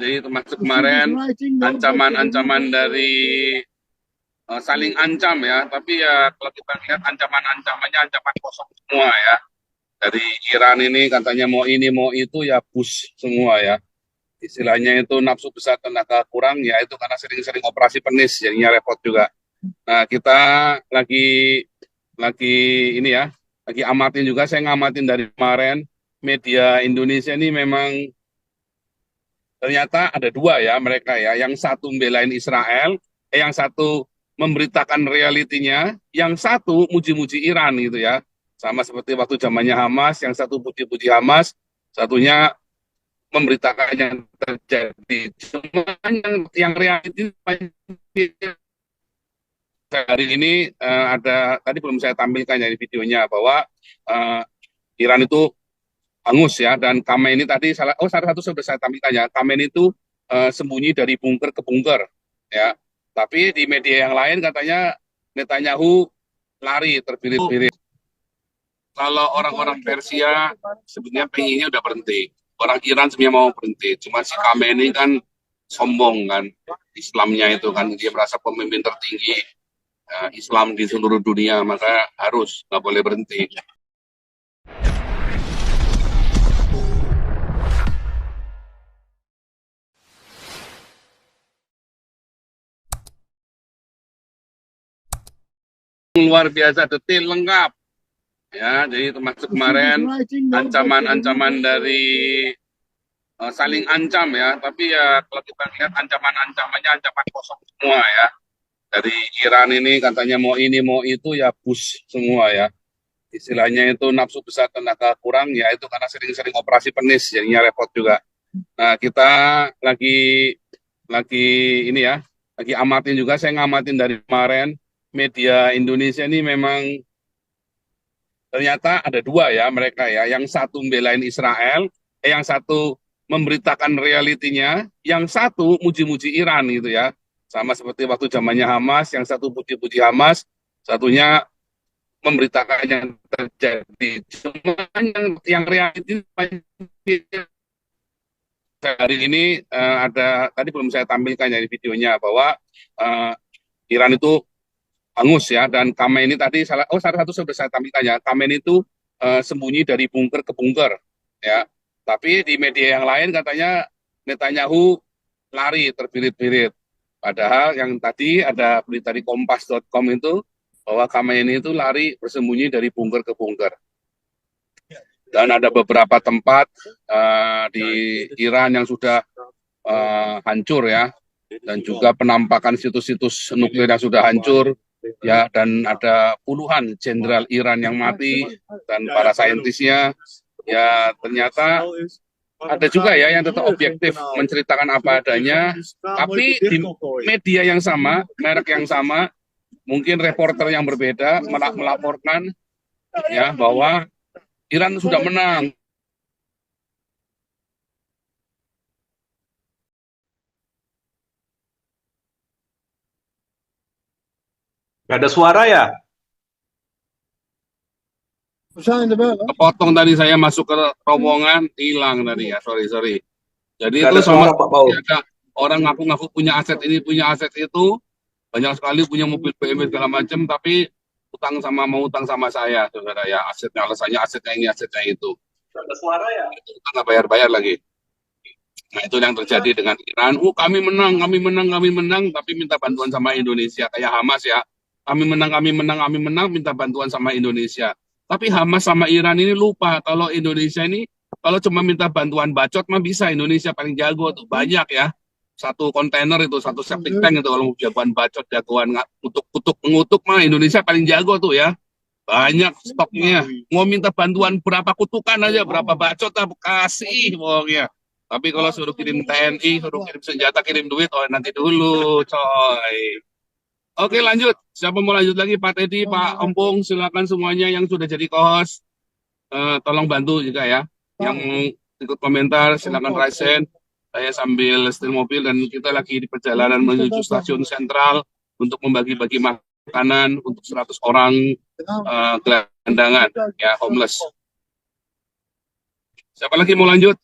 Jadi termasuk kemarin ancaman-ancaman dari saling ancam ya, tapi ya kalau kita lihat ancaman-ancamannya ancaman kosong semua ya. Dari Iran ini katanya mau ini mau itu ya push semua ya. Istilahnya itu nafsu besar tenaga kurang ya itu karena sering-sering operasi penis jadinya repot juga. Nah kita lagi lagi ini ya, lagi amatin juga saya ngamatin dari kemarin media Indonesia ini memang ternyata ada dua ya mereka ya, yang satu membelain Israel, yang satu memberitakan realitinya, yang satu muji-muji Iran gitu ya. Sama seperti waktu zamannya Hamas, yang satu puji-puji Hamas, satunya memberitakan yang terjadi. Cuma yang realiti hari ini ada tadi belum saya tampilkan ya di videonya bahwa uh, Iran itu hangus ya, dan Khamenei tadi salah satu sudah saya tampilkan ya, Khamenei itu sembunyi dari bunker ke bunker ya, tapi di media yang lain katanya Netanyahu lari terbirit-birit. Kalau orang-orang Persia sebenarnya pengennya udah berhenti, orang Iran sebenarnya mau berhenti, cuma si Khamenei kan sombong kan, Islamnya itu kan dia merasa pemimpin tertinggi Islam di seluruh dunia, maka harus nggak boleh berhenti. Luar biasa detail lengkap ya, jadi termasuk kemarin ancaman-ancaman dari saling ancam ya, tapi ya kalau kita lihat ancaman-ancamannya ancaman kosong semua ya. Dari Iran ini katanya mau ini mau itu ya push semua ya. Istilahnya itu nafsu besar tenaga kurang ya itu karena sering-sering operasi penis jadinya repot juga. Nah kita lagi lagi ini ya, lagi amatin juga, saya ngamatin dari kemarin media Indonesia ini memang ternyata ada dua ya mereka ya, yang satu membelain Israel, yang satu memberitakan realitinya, yang satu muji-muji Iran gitu ya. Sama seperti waktu zamannya Hamas, yang satu puji-puji Hamas, satunya memberitakan yang terjadi. Cuma yang realiti hari ini ada tadi belum saya tampilkan ya di videonya bahwa uh, Iran itu hangus ya, dan Khamenei tadi salah satu sudah saya tampilkan ya, Khamenei itu sembunyi dari bunker ke bunker ya, tapi di media yang lain katanya Netanyahu lari terbirit-birit, padahal yang tadi ada berita di kompas.com itu bahwa Khamenei itu lari bersembunyi dari bunker ke bunker, dan ada beberapa tempat di Iran yang sudah hancur ya, dan juga penampakan situs-situs nuklir yang sudah hancur ya, dan ada puluhan jenderal Iran yang mati dan para saintisnya ya. Ternyata ada juga ya yang tetap objektif menceritakan apa adanya, tapi di media yang sama, merek yang sama, mungkin reporter yang berbeda melaporkan ya bahwa Iran sudah menang. Gak ada suara ya? Kepotong tadi, saya masuk ke rombongan hilang tadi ya, sorry. Jadi Gak itu ada sama suara Pak Paul. ada orang ngaku-ngaku punya aset ini punya aset itu, banyak sekali punya mobil BMW segala macam, tapi mau utang sama saya saudara ya, asetnya alasannya asetnya ini asetnya itu. Gak ada suara ya? Itu utang nggak bayar-bayar lagi. Nah itu yang terjadi dengan Iran. Kami menang, tapi minta bantuan sama Indonesia, kayak Hamas ya. Kami menang, minta bantuan sama Indonesia. Tapi Hamas sama Iran ini lupa kalau Indonesia ini kalau cuma minta bantuan bacot mah bisa, Indonesia paling jago tuh, banyak ya. Satu kontainer itu, satu septic tank itu kalau mau jagoan bacot, jagoan kutuk-kutuk mengutuk mah Indonesia paling jago tuh ya. Banyak stoknya. Mau minta bantuan berapa kutukan aja, berapa bacot lah kasih pokoknya. Tapi kalau suruh kirim TNI, suruh kirim senjata, kirim duit, oh nanti dulu, coy. Oke lanjut. Siapa mau lanjut lagi? Pak Teddy, Pak Ompong, silakan semuanya yang sudah jadi co-host. Tolong bantu juga ya. Yang ikut komentar, silakan raise hand. Saya sambil setir mobil dan kita lagi di perjalanan menuju stasiun sentral untuk membagi-bagi makanan untuk 100 orang gelandangan, ya homeless. Siapa lagi mau lanjut?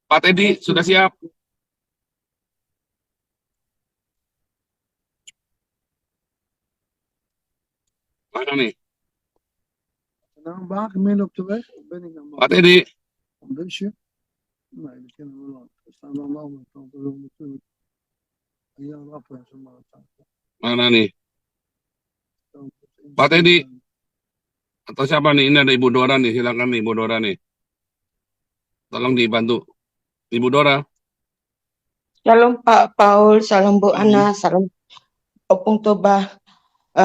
Pak Teddy, sudah siap? Mana nih? Nou, wagen meer op de weg. Of ben ik nou Pak maar Teddy. een busje? Nee, dat kennen we wel. We staan aan de andere kant. We willen natuurlijk een jaar afwisselen. Maar het staat Mana nih? zo. Pak Teddy. Atau siapa nih? Ini ada Ibu Dora nih. Silakan nih Ibu Dora nih. Tolong dibantu. Ibu Dora. Shalom Pak Paul, salam Bu Ana, salam Opung Toba,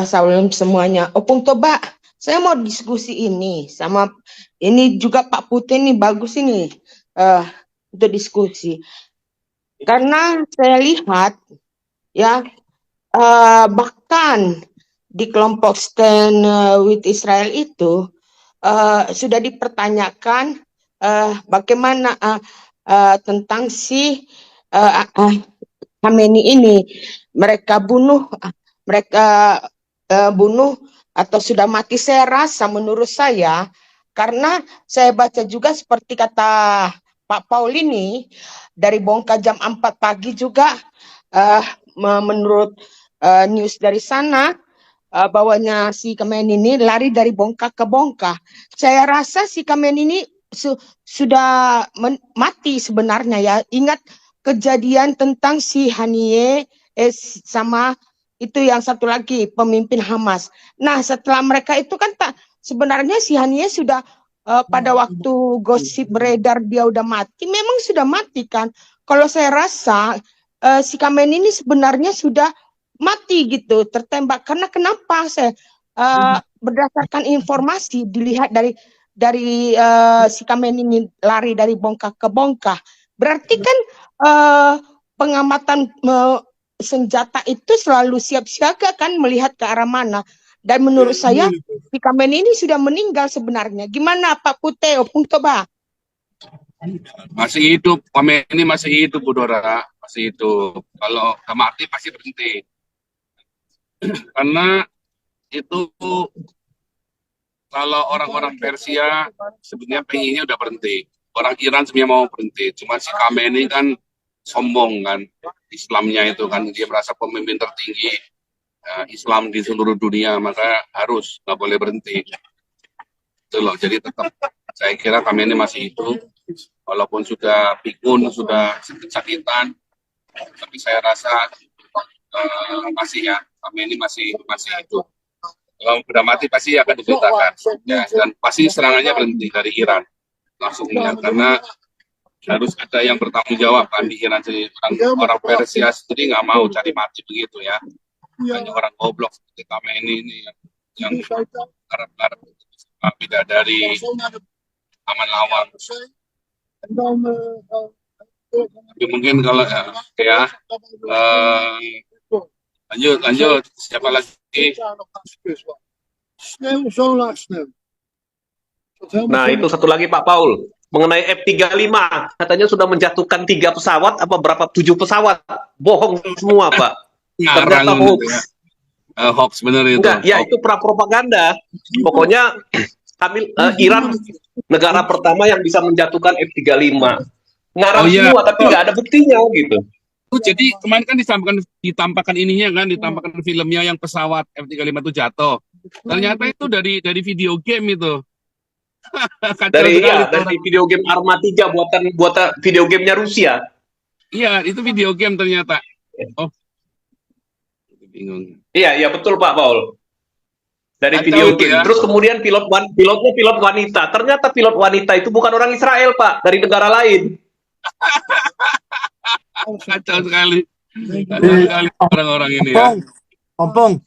salam semuanya. Opung Toba, saya mau diskusi ini sama ini juga Pak Putih ini bagus ini untuk diskusi. Karena saya lihat ya bahkan di kelompok Stand with Israel itu sudah dipertanyakan bagaimana tentang si Khamenei ini mereka bunuh atau sudah mati. Saya rasa menurut saya karena saya baca juga seperti kata Pak Paul ini dari Bongka jam 4 pagi juga menurut news dari sana bahwanya si Khamenei ini lari dari Bongka ke Bongka. Saya rasa si Khamenei ini sudah mati sebenarnya ya. Ingat kejadian tentang si Haniyeh sama itu yang satu lagi pemimpin Hamas. Nah setelah mereka itu kan sebenarnya si Haniyeh sudah pada waktu gosip beredar dia udah mati, memang sudah mati kan. Kalau saya rasa si Khamenei ini sebenarnya sudah mati gitu, tertembak. Karena kenapa saya berdasarkan informasi dilihat dari si Khamenei ini lari dari Bongka ke Bongka, berarti kan pengamatan senjata itu selalu siap siaga kan melihat ke arah mana. Dan menurut saya si Khamenei ini sudah meninggal sebenarnya. Gimana Pak Putih, Opung Toba? Masih hidup. Khamenei masih hidup Bu Dora. Masih hidup. Kalau udah mati pasti berhenti. Karena itu kalau orang-orang Persia sebenarnya pengennya udah berhenti. Orang Iran sebenarnya mau berhenti. Cuma si Khamenei kan sombong kan. Islamnya itu kan dia merasa pemimpin tertinggi Islam di seluruh dunia, maka harus nggak boleh berhenti. Itu loh. Jadi tetap saya kira Khamenei masih hidup. Walaupun sudah pikun, sudah sakit-sakitan, tapi saya rasa masih ya, Khamenei masih hidup. Kalau sudah mati pasti akan diberitakan, ya, dan pasti serangannya berhenti dari Iran langsungnya, karena harus ada yang bertanggung jawab kan di Iran sendiri. Orang Persia sendiri nggak mau cari mati begitu ya, hanya orang goblok seperti Khamenei ini yang harap-harap bidadari aman lawang. Tapi mungkin kalau ya lanjut siapa lagi? Sneeuw, zo laag sneeuw. Nah, itu satu lagi Pak Paul. Mengenai F-35, katanya sudah menjatuhkan 3 pesawat, apa berapa 7 pesawat. Bohong semua, Pak. Ternyata hoax. Ya. Hoax bener itu. Enggak, ya itu propaganda. Pokoknya Iran negara pertama yang bisa menjatuhkan F-35. Ngarang semua, tapi nggak ada buktinya gitu. Jadi kemarin kan ditampakkan ininya kan, ditampakkan filmnya yang pesawat F-35 itu jatuh. Ternyata itu dari video game itu. dari video game Arma 3 buatan video gamenya Rusia. Iya, itu video game ternyata. Oh, bingung. Iya betul Pak Paul. Dari video game. Ya. Terus kemudian pilotnya pilot wanita. Ternyata pilot wanita itu bukan orang Israel Pak, dari negara lain. Kacau sekali. Kacau sekali orang-orang ini ya. Ompong.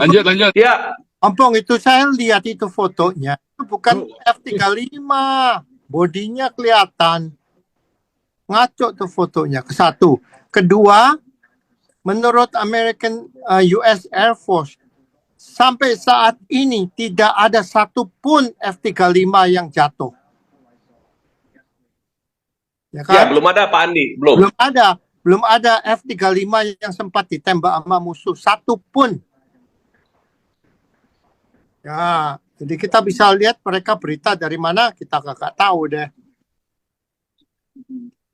Lanjut. Ya. Ompong, itu saya lihat itu fotonya. Itu bukan F-35. Bodinya kelihatan. Ngaco tuh fotonya. Satu. Kedua, menurut American US Air Force, sampai saat ini tidak ada satupun F-35 yang jatuh. Ya, kan? Ya belum ada Pak Andi, belum ada F-35 yang sempat ditembak sama musuh satupun. Ya, jadi kita bisa lihat mereka berita dari mana kita nggak tahu deh.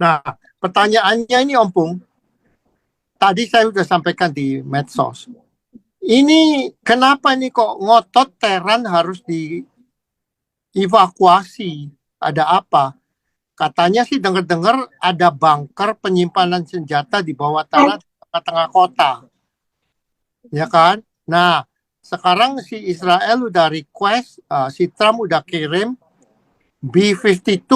Nah, pertanyaannya ini Ompong, tadi saya sudah sampaikan di medsos. ini kenapa nih kok ngotot Tehran harus dievakuasi? Ada apa? Katanya sih dengar-dengar ada bunker penyimpanan senjata di bawah tanah di tengah-tengah kota. Ya kan? Nah, sekarang si Israel udah request, si Trump udah kirim B-52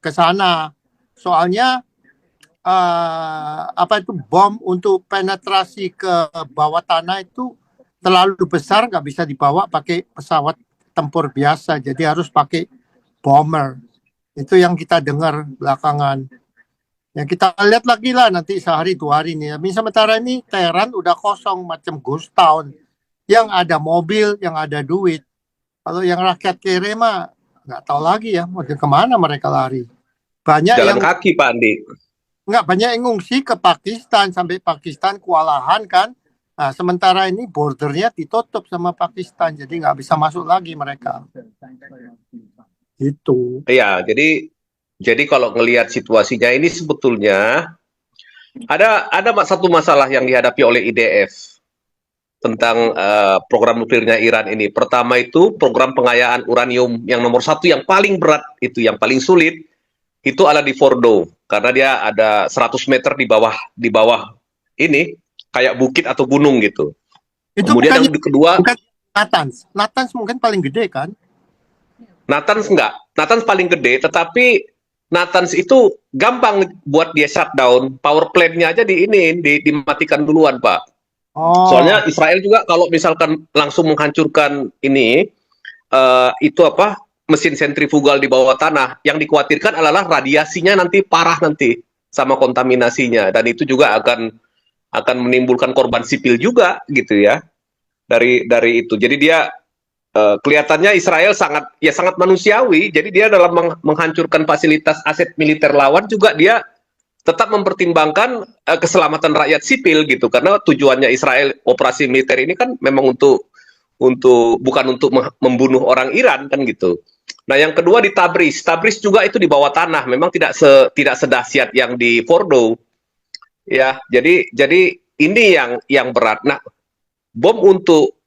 ke sana. Soalnya apa itu bom untuk penetrasi ke bawah tanah itu terlalu besar, nggak bisa dibawa pakai pesawat tempur biasa. Jadi harus pakai bomber. Itu yang kita dengar belakangan. Yang kita lihat lagi lah nanti sehari 2 hari ini. Tapi sementara ini Tehran udah kosong macam ghost town. Yang ada mobil, yang ada duit. Kalau yang rakyat kere mah nggak tahu lagi ya mau kemana mereka lari. Banyak Jalan yang kaki Pak Andi. nggak, banyak yang ngungsi ke Pakistan sampai Pakistan kewalahan kan. Nah, sementara ini bordernya ditutup sama Pakistan, jadi nggak bisa masuk lagi mereka. Itu. Iya, jadi kalau ngelihat situasinya ini sebetulnya ada satu masalah yang dihadapi oleh IDF tentang program nuklirnya Iran ini. Pertama itu program pengayaan uranium yang nomor 1 yang paling berat itu, yang paling sulit itu ada di Fordo karena dia ada 100 meter di bawah ini kayak bukit atau gunung gitu. Itu Kemudian yang kedua, bukan Natanz. Natanz mungkin paling gede kan? Natanz enggak. Natanz paling gede, tetapi Natanz itu gampang buat dia shutdown. Power plant-nya aja dimatikan duluan, Pak. Oh. Soalnya Israel juga kalau misalkan langsung menghancurkan ini, itu apa, mesin sentrifugal di bawah tanah, yang dikhawatirkan adalah radiasinya nanti parah nanti sama kontaminasinya. Dan itu juga akan menimbulkan korban sipil juga gitu ya. Dari itu. Jadi dia kelihatannya Israel sangat manusiawi, jadi dia dalam menghancurkan fasilitas aset militer lawan juga dia tetap mempertimbangkan keselamatan rakyat sipil gitu, karena tujuannya Israel operasi militer ini kan memang bukan untuk membunuh orang Iran kan gitu. Nah yang kedua di Tabriz juga itu di bawah tanah, memang tidak sedahsyat yang di Fordo ya, jadi ini yang berat. Nah bom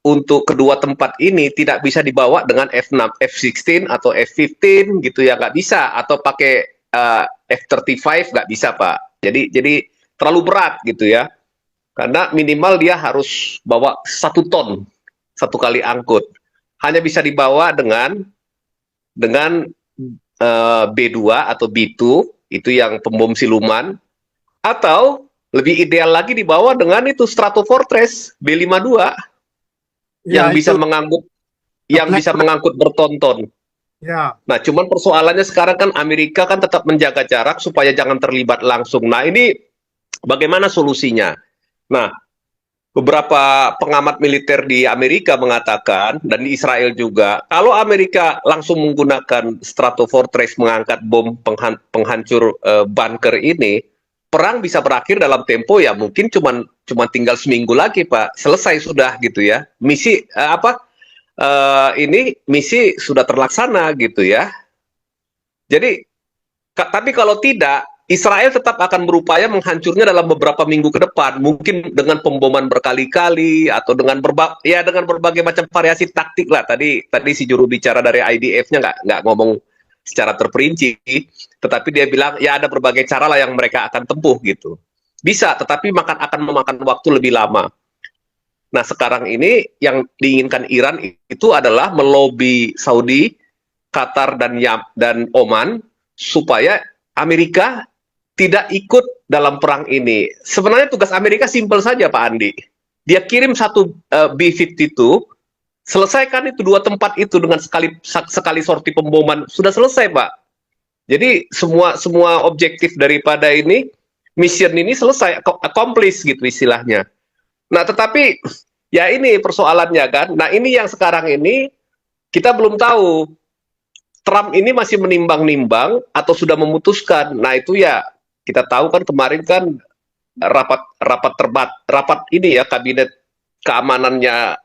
untuk kedua tempat ini tidak bisa dibawa dengan F6, F-16 atau F-15 gitu ya, nggak bisa, atau pakai F-35 nggak bisa Pak. Jadi terlalu berat gitu ya, karena minimal dia harus bawa 1 ton 1 kali angkut. Hanya bisa dibawa dengan B2 atau B2 itu yang pembom siluman, atau lebih ideal lagi dibawa dengan itu Stratofortress B-52 yang bisa mengangkut bertonton. Ya. Nah, cuman persoalannya sekarang kan Amerika kan tetap menjaga jarak supaya jangan terlibat langsung. Nah, ini bagaimana solusinya? Nah, beberapa pengamat militer di Amerika mengatakan, dan di Israel juga, kalau Amerika langsung menggunakan Stratofortress mengangkat bom penghancur bunker ini, perang bisa berakhir dalam tempo ya mungkin cuman tinggal seminggu lagi Pak, selesai sudah gitu ya. Misi misi sudah terlaksana gitu ya. Jadi tapi kalau tidak, Israel tetap akan berupaya menghancurnya dalam beberapa minggu ke depan, mungkin dengan pemboman berkali-kali atau dengan berbagai macam variasi taktik lah. Tadi si juru bicara dari IDF-nya nggak ngomong secara terperinci, tetapi dia bilang ya ada berbagai cara lah yang mereka akan tempuh gitu. Bisa, tetapi akan memakan waktu lebih lama. Nah sekarang ini yang diinginkan Iran itu adalah melobi Saudi, Qatar dan Oman supaya Amerika tidak ikut dalam perang ini. Sebenarnya tugas Amerika simpel saja Pak Andi. Dia kirim 1 B-52, selesaikan itu 2 tempat itu dengan sekali sorti pemboman, sudah selesai Pak. Jadi semua objektif daripada ini, mission ini selesai, accomplish gitu istilahnya. Nah tetapi ya ini persoalannya kan. Nah ini yang sekarang ini kita belum tahu, Trump ini masih menimbang-nimbang atau sudah memutuskan. Nah itu ya kita tahu kan kemarin kan rapat ini ya, kabinet keamanannya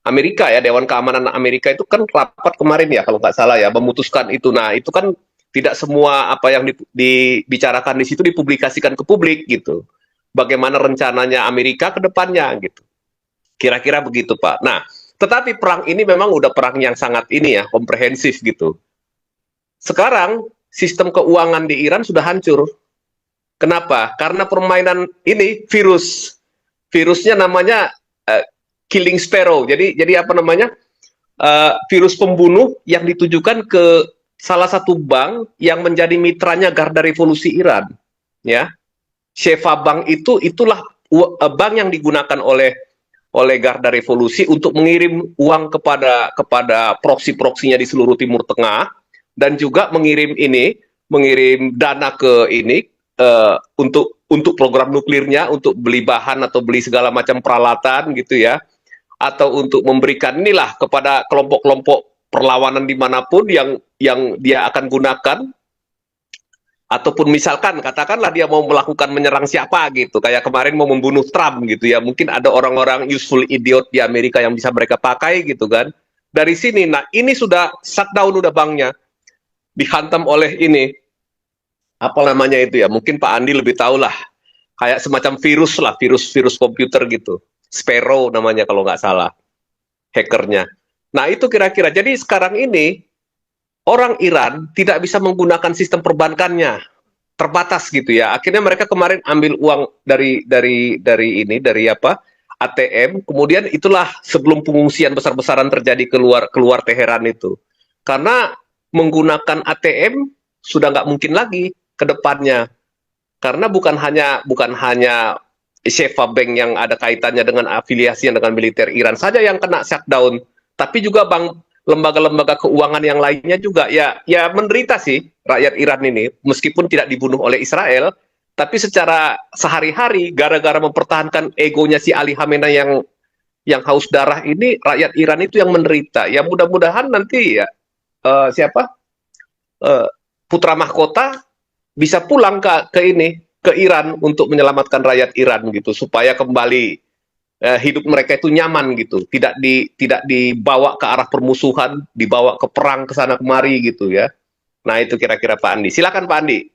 Amerika ya, Dewan Keamanan Amerika itu kan rapat kemarin ya kalau nggak salah ya, memutuskan itu. Nah itu kan tidak semua apa yang dibicarakan di situ dipublikasikan ke publik gitu. Bagaimana rencananya Amerika ke depannya gitu. Kira-kira begitu, Pak. Nah, tetapi perang ini memang udah perang yang sangat ini ya, komprehensif gitu. Sekarang sistem keuangan di Iran sudah hancur. Kenapa? Karena permainan ini virusnya namanya killing sparrow. Jadi apa namanya? Virus pembunuh yang ditujukan ke salah satu bank yang menjadi mitranya Garda Revolusi Iran, ya. Sheva Bank itulah bank yang digunakan oleh Garda Revolusi untuk mengirim uang kepada proksi-proksinya di seluruh Timur Tengah, dan juga mengirim dana ke ini untuk program nuklirnya, untuk beli bahan atau beli segala macam peralatan gitu ya, atau untuk memberikan inilah kepada kelompok-kelompok perlawanan dimanapun yang dia akan gunakan, ataupun misalkan katakanlah dia mau melakukan menyerang siapa gitu, kayak kemarin mau membunuh Trump gitu ya, mungkin ada orang-orang useful idiot di Amerika yang bisa mereka pakai gitu kan, dari sini. Nah ini sudah shutdown, udah banknya dihantam oleh ini, apa namanya itu ya, mungkin Pak Andi lebih tahu lah, kayak semacam virus lah, virus komputer gitu, Sparrow namanya kalau nggak salah, hackernya. Nah itu kira-kira, jadi sekarang ini orang Iran tidak bisa menggunakan sistem perbankannya, terbatas gitu ya. Akhirnya mereka kemarin ambil uang dari ATM, kemudian itulah sebelum pengungsian besar-besaran terjadi keluar Teheran itu. Karena menggunakan ATM sudah nggak mungkin lagi ke depannya. Karena bukan hanya Sheva Bank yang ada kaitannya dengan afiliasi dengan militer Iran saja yang kena shutdown, tapi juga lembaga-lembaga keuangan yang lainnya juga ya menderita sih rakyat Iran ini, meskipun tidak dibunuh oleh Israel, tapi secara sehari-hari gara-gara mempertahankan egonya si Ali Khamenei yang haus darah ini, rakyat Iran itu yang menderita. Ya mudah-mudahan nanti ya putra mahkota bisa pulang ke Iran untuk menyelamatkan rakyat Iran gitu, supaya kembali hidup mereka itu nyaman gitu, tidak dibawa ke arah permusuhan, dibawa ke perang ke sana kemari gitu ya. Nah itu kira-kira Pak Andi. Silakan Pak Andi.